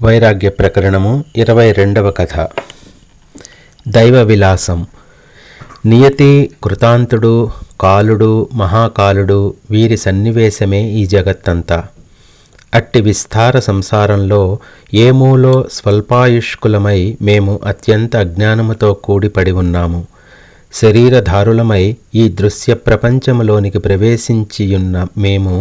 వైరాగ్య ప్రకరణము 22వ కథ. దైవ విలాసం. నియతి, కృతాంతుడు, కాలుడు, మహాకాలుడు వీరి సన్నివేశమే ఈ జగత్తంతా. అట్టి విస్తార సంసారంలో ఏమూలో స్వల్పాయుష్కులమై మేము అత్యంత అజ్ఞానముతో కూడిపడి ఉన్నాము. శరీరధారులమై ఈ దృశ్య ప్రపంచములోనికి ప్రవేశించియున్న మేము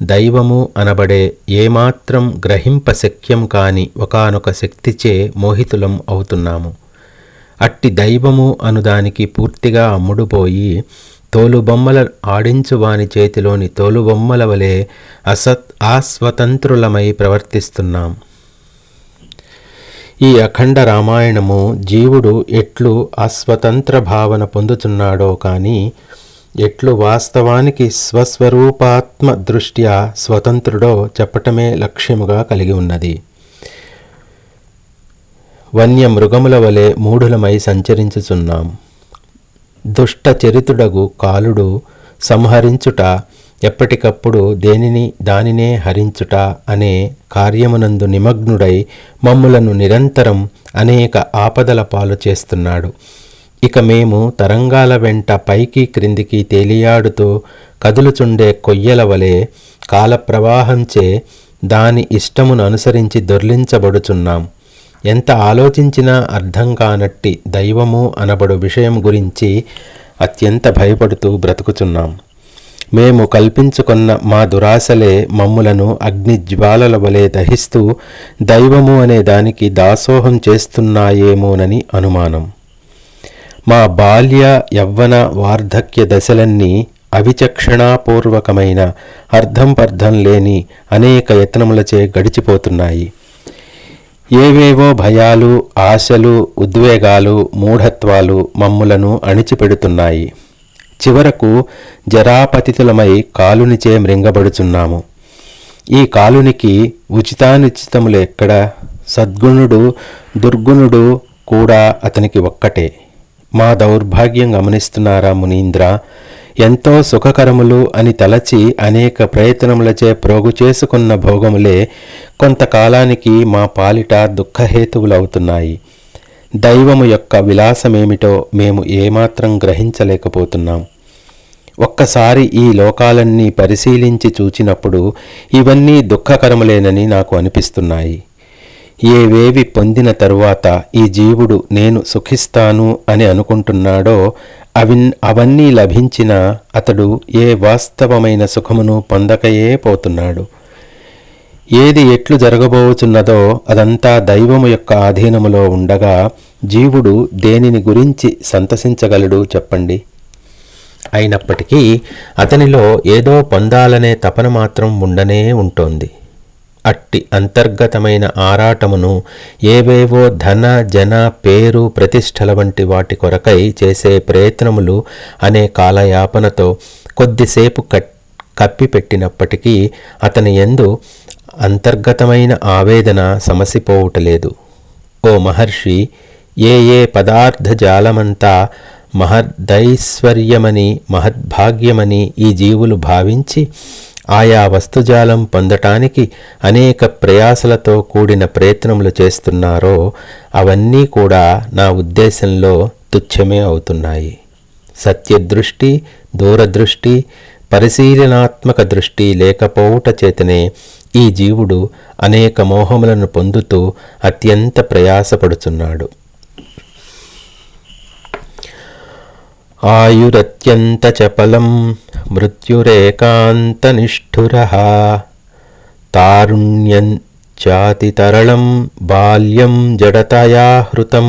దైవము అనబడే ఏమాత్రం గ్రహింపశక్యం కాని ఒకానొక శక్తిచే మోహితులం అవుతున్నాము. అట్టి దైవము అనుదానికి పూర్తిగా అమ్ముడుపోయి తోలుబొమ్మల ఆడించువాని చేతిలోని తోలుబొమ్మల వలె అస్వతంత్రులమై ప్రవర్తిస్తున్నాం. ఈ అఖండ రామాయణము జీవుడు ఎట్లు అస్వతంత్ర భావన పొందుతున్నాడో కానీ ఎట్లు వాస్తవానికి స్వస్వరూపాత్మ దృష్ట్యా స్వతంత్రుడో చెప్పటమే లక్ష్యముగా కలిగి ఉన్నది. వన్యమృగముల వలె మూఢులమై సంచరించుచున్నాం. దుష్ట చరితుడగు కాలుడు సంహరించుట, ఎప్పటికప్పుడు దానినే హరించుట అనే కార్యమునందు నిమగ్నుడై మమ్ములను నిరంతరం అనేక ఆపదల పాలు చేస్తున్నాడు. ఇక మేము తరంగాల వెంట పైకి క్రిందికి తేలియాడుతూ కదులుచుండే కొయ్యల వలె కాలప్రవాహంచే దాని ఇష్టమును అనుసరించి దొర్లించబడుచున్నాం. ఎంత ఆలోచించినా అర్థం కానట్టి దైవము అనబడు విషయం గురించి అత్యంత భయపడుతూ బ్రతుకుచున్నాం. మేము కల్పించుకున్న మా దురాశలే మమ్ములను అగ్నిజ్వాలల వలె దహిస్తూ దైవము అనే దానికి దాసోహం చేస్తున్నాయేమోనని అనుమానం. మా బాల్య యవ్వన వార్ధక్య దశలన్నీ అవిచక్షణాపూర్వకమైన అర్థం లేని అనేక యత్నములచే గడిచిపోతున్నాయి. ఏవేవో భయాలు, ఆశలు, ఉద్వేగాలు, మూఢత్వాలు మమ్ములను అణిచిపెడుతున్నాయి. చివరకు జరాపతితులమై కాలునిచే మృంగబడుచున్నాము. ఈ కాలునికి ఉచితానుచితములు ఎక్కడ? సద్గుణుడు దుర్గుణుడు కూడా అతనికి ఒక్కటే. మా దౌర్భాగ్యం గమనిస్తున్నారా మునీంద్ర? ఎంతో సుఖకరములు అని తలచి అనేక ప్రయత్నములచే ప్రోగు చేసుకున్న భోగములే కొంతకాలానికి మా పాలిట దుఃఖహేతువులవుతున్నాయి. దైవము యొక్క విలాసమేమిటో మేము ఏమాత్రం గ్రహించలేకపోతున్నాం. ఒక్కసారి ఈ లోకాలన్నీ పరిశీలించి చూచినప్పుడు ఇవన్నీ దుఃఖకరములేనని నాకు అనిపిస్తున్నాయి. ఏవేవి పొందిన తరువాత ఈ జీవుడు నేను సుఖిస్తాను అని అనుకుంటున్నాడో అవన్నీ లభించినా అతడు ఏ వాస్తవమైన సుఖమును పొందకయే పోతున్నాడు. ఏది ఎట్లు జరగబోచున్నదో అదంతా దైవము యొక్క ఆధీనములో ఉండగా జీవుడు దేనిని గురించి సంతసించగలడు చెప్పండి? అయినప్పటికీ అతనిలో ఏదో పొందాలనే తపన మాత్రం ఉండనే ఉంటోంది. అట్టి అంతర్గతమైన ఆరాటమును ఏవేవో ధన, జన, పేరు, ప్రతిష్టల వంటి వాటి కొరకై చేసే ప్రయత్నములు అనే కాలయాపనతో కొద్దిసేపు కప్పిపెట్టినప్పటికీ అతని యందు అంతర్గతమైన ఆవేదన సమసిపోవుటలేదు. ఓ మహర్షి, ఏ పదార్థ జాలమంతా మహదైశ్వర్యమని, మహద్భాగ్యమని ఈ జీవులు భావించి ఆయా వస్తుజాలం పొందటానికి అనేక ప్రయాసలతో కూడిన ప్రయత్నములు చేస్తున్నారో అవన్నీ కూడా నా ఉద్దేశంలో తుచ్చమే అవుతున్నాయి. సత్యదృష్టి, దూరదృష్టి, పరిశీలనాత్మక దృష్టి లేకపోవుట చేతనే ఈ జీవుడు అనేక మోహములను పొందుతూ అత్యంత ప్రయాసపడుచున్నాడు. ఆయురత్యంత చపలం మృత్యురేకాంత నిష్ఠురః తారుణ్యం చాతి తరళం బాల్యం జడతయా హృతం.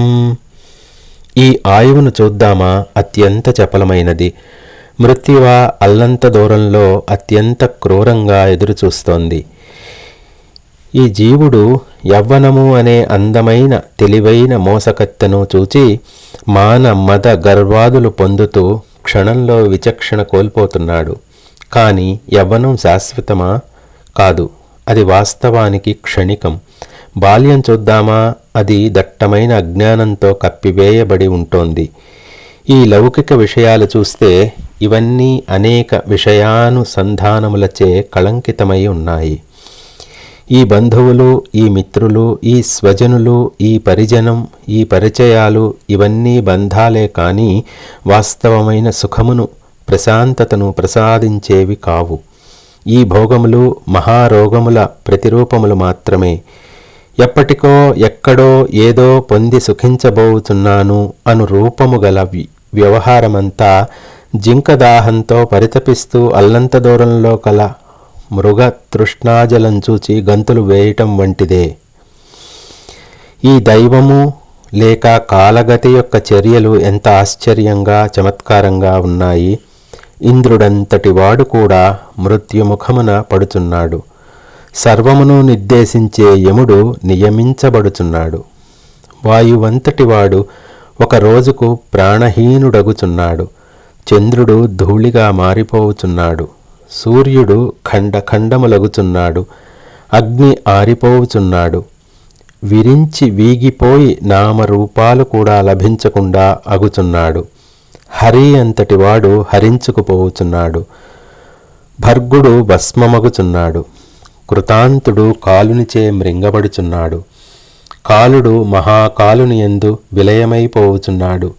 ఈ ఆయువును చూద్దామా? అత్యంత చపలమైనది. మృత్యువ అల్లంత దూరంలో అత్యంత క్రూరంగా ఎదురుచూస్తోంది. ఈ జీవుడు యవ్వనము అనే అందమైన తెలివైన మోసకత్తెను చూచి మాన మద గర్వాదులు పొందుతూ క్షణంలో విచక్షణ కోల్పోతున్నాడు. కానీ యవ్వనం శాశ్వతమా? కాదు, అది వాస్తవానికి క్షణికం. బాల్యం చూద్దామా? అది దట్టమైన అజ్ఞానంతో కప్పివేయబడి ఉంటోంది. ఈ లౌకిక విషయాలు చూస్తే ఇవన్నీ అనేక విషయానుసంధానములచే కళంకితమై ఉన్నాయి. ఈ బంధువులు, ఈ మిత్రులు, ఈ స్వజనులు, ఈ పరిజనం, ఈ పరిచయాలు ఇవన్నీ బంధాలే కానీ వాస్తవమైన సుఖమును, ప్రశాంతతను ప్రసాదించేవి కావు. ఈ భోగములు మహారోగముల ప్రతిరూపములు మాత్రమే. ఎప్పటికో ఎక్కడో ఏదో పొంది సుఖించబోతున్నాను అను రూపము గల వ్యవహారమంతా జింకదాహంతో పరితపిస్తూ అల్లంత దూరంలో కల మృగ తృష్ణాజలం చూచి గంతులు వేయటం వంటిదే. ఈ దైవము లేక కాలగతి యొక్క చర్యలు ఎంత ఆశ్చర్యంగా, చమత్కారంగా ఉన్నాయి. ఇంద్రుడంతటి వాడు కూడా మృత్యుముఖమున పడుచున్నాడు. సర్వమును నిర్దేశించే యముడు నియమించబడుచున్నాడు. వాయువంతటి వాడు ఒక రోజుకు ప్రాణహీనుడగుచున్నాడు. చంద్రుడు ధూళిగా మారిపోవుచున్నాడు. సూర్యుడు ఖండఖండములగుచున్నాడు. అగ్ని ఆరిపోవుచున్నాడు. విరించి వీగిపోయి నామరూపాలు కూడా లభించకుండా అగుచున్నాడు. హరి అంతటివాడు హరించుకుపోవుచున్నాడు. భర్గుడు భస్మమగుచున్నాడు. కృతాంతుడు కాలునిచే మృంగబడుచున్నాడు. కాలుడు మహాకాలుని యందు విలయమైపోవుచున్నాడు.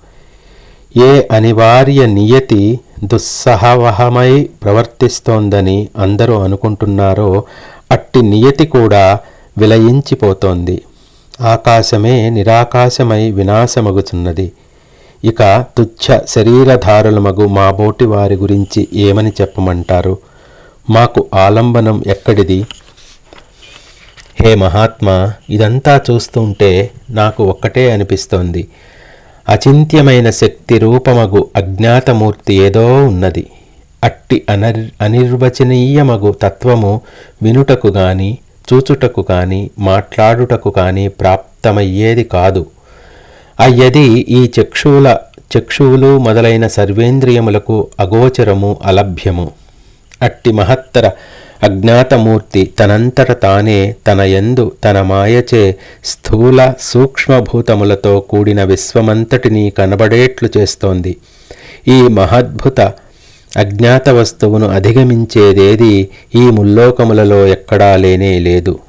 ఏ అనివార్య నియతి దుస్సహవహమై ప్రవర్తిస్తోందని అందరూ అనుకుంటున్నారో అట్టి నియతి కూడా విలయించిపోతోంది. ఆకాశమే నిరాకాశమై వినాశమగుచున్నది. ఇక తుచ్చ శరీరధారులమగు మాబోటి వారి గురించి ఏమని చెప్పమంటారు? మాకు ఆలంబనం ఎక్కడిది? హే మహాత్మా, ఇదంతా చూస్తుంటే నాకు ఒక్కటే అనిపిస్తోంది. అచింత్యమైన శక్తి రూపమగు అజ్ఞాతమూర్తి ఏదో ఉన్నది. అట్టి అనిర్వచనీయమగు తత్వము వినుటకు గాని, చూచుటకు కాని, మాట్లాడుటకు కాని ప్రాప్తమయ్యేది కాదు. అయ్యది ఈ చక్షువులు మొదలైన సర్వేంద్రియములకు అగోచరము, అలభ్యము. అట్టి మహత్తర అజ్ఞాతమూర్తి తనంతట తానే తన యందు తన మాయచే స్థూల సూక్ష్మభూతములతో కూడిన విశ్వమంతటినీ కనబడేట్లు చేస్తోంది. ఈ మహద్భుత అజ్ఞాత వస్తువును అధిగమించేదేది ఈ ముల్లోకములలో ఎక్కడా లేనే లేదు.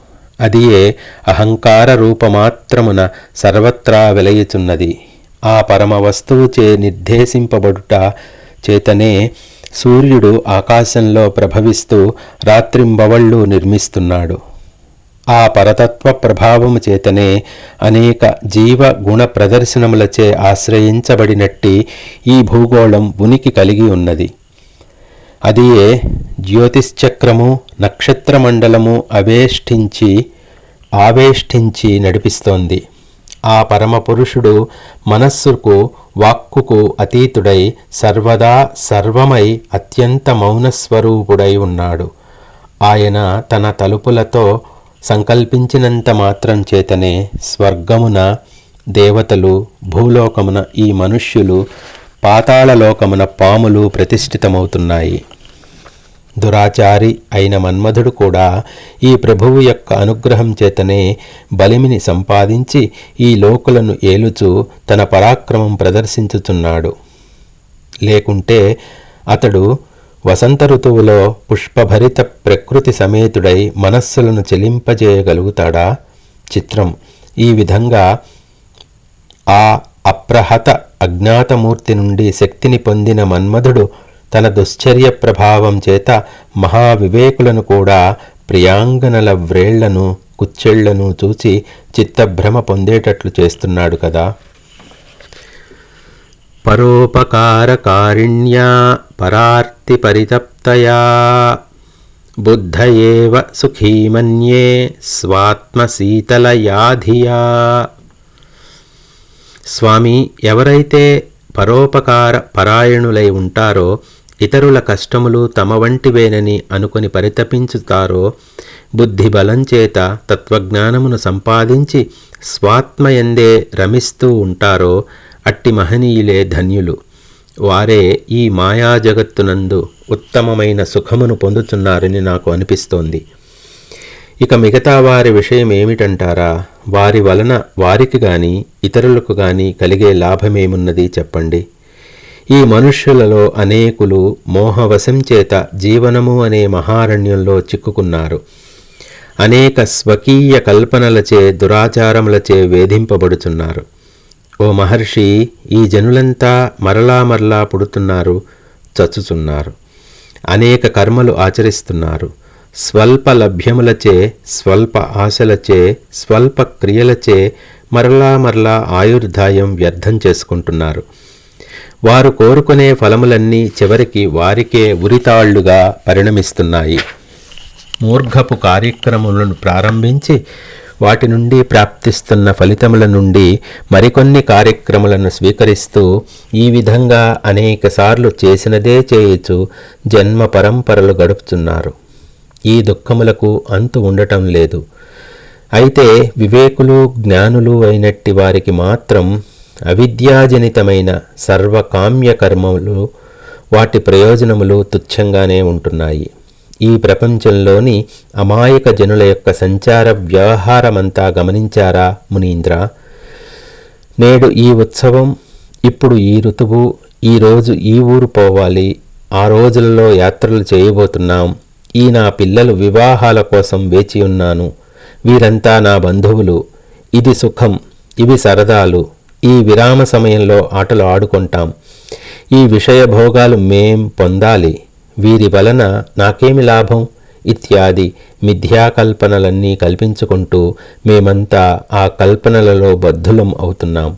అదియే అహంకార రూపమాత్రమున సర్వత్రా వెలయుచున్నది. ఆ పరమ వస్తువుచే నిర్దేశింపబడుట చేతనే సూర్యుడు ఆకాశంలో ప్రభవిస్తూ రాత్రింబవళ్ళు నిర్మిస్తున్నాడు. ఆ పరతత్వ ప్రభావము చేతనే అనేక జీవ గుణ ప్రదర్శనములచే ఆశ్రయించబడినట్టి ఈ భూగోళం ఉనికి కలిగి ఉన్నది. అదియే జ్యోతిశ్చక్రము, నక్షత్రమండలము ఆవేష్టించి నడిపిస్తోంది. ఆ పరమపురుషుడు మనస్సుకు, వాక్కుకు అతీతుడై సర్వదా సర్వమై అత్యంత మౌనస్వరూపుడై ఉన్నాడు. ఆయన తన తలుపులతో సంకల్పించినంత మాత్రం చేతనే స్వర్గమున దేవతలు, భూలోకమున ఈ మనుష్యులు, పాతాళలోకమున పాములు ప్రతిష్ఠితమవుతున్నాయి. దురాచారి అయిన మన్మధుడు కూడా ఈ ప్రభువు యొక్క అనుగ్రహం చేతనే బలిమిని సంపాదించి ఈ లోకులను ఏలుచూ తన పరాక్రమం ప్రదర్శించుచున్నాడు. లేకుంటే అతడు వసంత ఋతువులో పుష్పభరిత ప్రకృతి సమేతుడై మనస్సులను చెలింపజేయగలుగుతాడా? చిత్రం. ఈ విధంగా ఆ అప్రహత అజ్ఞాతమూర్తి నుండి శక్తిని పొందిన మన్మధుడు తన దుశ్చర్య ప్రభావం చేత మహావివేకులను కూడా ప్రియాంగనల వ్రేళ్లను, కుచ్చెళ్లను చూచి చిత్తభ్రమ పొందేటట్లు చేస్తున్నాడు కదా. పరోపకారకారిణ్యా పరార్తి పరితప్తయా బుద్ధయేవ సుఖీమన్యే స్వాత్మశీతలయాధియా. స్వామి, ఎవరైతే పరోపకార పరాయణులై ఉంటారో, ఇతరుల కష్టములు తమ వంటివేనని అనుకొని పరితపించుతారో, బుద్ధి బలం చేత తత్వజ్ఞానమును సంపాదించి స్వాత్మయందే రమిస్తూ ఉంటారో, అట్టి మహనీయులే ధన్యులు. వారే ఈ మాయా జగత్తునందు ఉత్తమమైన సుఖమును పొందుతున్నారని నాకు అనిపిస్తోంది. ఇక మిగతా వారి విషయం ఏమిటంటారా? వారి వలన వారికి గాని ఇతరులకు గాని కలిగే లాభమేమున్నది చెప్పండి. ఈ మనుష్యులలో అనేకులు మోహవశం చేత జీవనము అనే మహారణ్యంలో చిక్కుకున్నారు. అనేక స్వకీయ కల్పనలచే దురాచారములచే వేధింపబడుచున్నారు. ఓ మహర్షి, ఈ జనులంతా మరలా మరలా పుడుతున్నారు, చచ్చుచున్నారు, అనేక కర్మలు ఆచరిస్తున్నారు. స్వల్ప లభ్యములచే, స్వల్ప ఆశలచే, స్వల్ప క్రియలచే మరలా మరలా ఆయుర్దాయం వ్యర్థం చేసుకుంటున్నారు. వారు కోరుకునే ఫలములన్నీ చివరికి వారికే ఉరితాళ్లుగా పరిణమిస్తున్నాయి. మూర్ఘపు కార్యక్రమములను ప్రారంభించి వాటి నుండి ప్రాప్తిస్తున్న ఫలితముల నుండి మరికొన్ని కార్యక్రమాలను స్వీకరిస్తూ ఈ విధంగా అనేకసార్లు చేసినదే చేయుచు జన్మ పరంపరలు గడుపుతున్నారు. ఈ దుఃఖములకు అంతు ఉండటం లేదు. అయితే వివేకులు, జ్ఞానులు అయినట్టి వారికి మాత్రం అవిద్యాజనితమైన సర్వకామ్య కర్మములు, వాటి ప్రయోజనములు తుచ్చంగానే ఉంటున్నాయి. ఈ ప్రపంచంలోని అమాయక జనుల యొక్క సంచార వ్యవహారమంతా గమనించారా మునీంద్ర? నేడు ఈ ఉత్సవం, ఇప్పుడు ఈ ఋతువు, ఈ రోజు ఈ ఊరు పోవాలి, ఆ రోజులలో యాత్రలు చేయబోతున్నాం, ఈ నా పిల్లలు వివాహాల కోసం వేచి ఉన్నాను, వీరంతా నా బంధువులు, ఇది సుఖం, ఇవి సరదాలు, ఈ విరామ సమయంలో ఆటలు ఆడుకుంటాం, ఈ విషయభోగాలు మేం పొందాలి, వీరి వలన నాకేమి లాభం ఇత్యాది మిథ్యాకల్పనలన్నీ కల్పించుకుంటూ మేమంతా ఆ కల్పనలలో బద్ధులం అవుతున్నాం.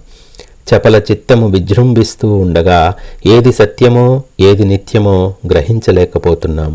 చపల చిత్తము విజృంభిస్తూ ఉండగా ఏది సత్యమో ఏది నిత్యమో గ్రహించలేకపోతున్నాం.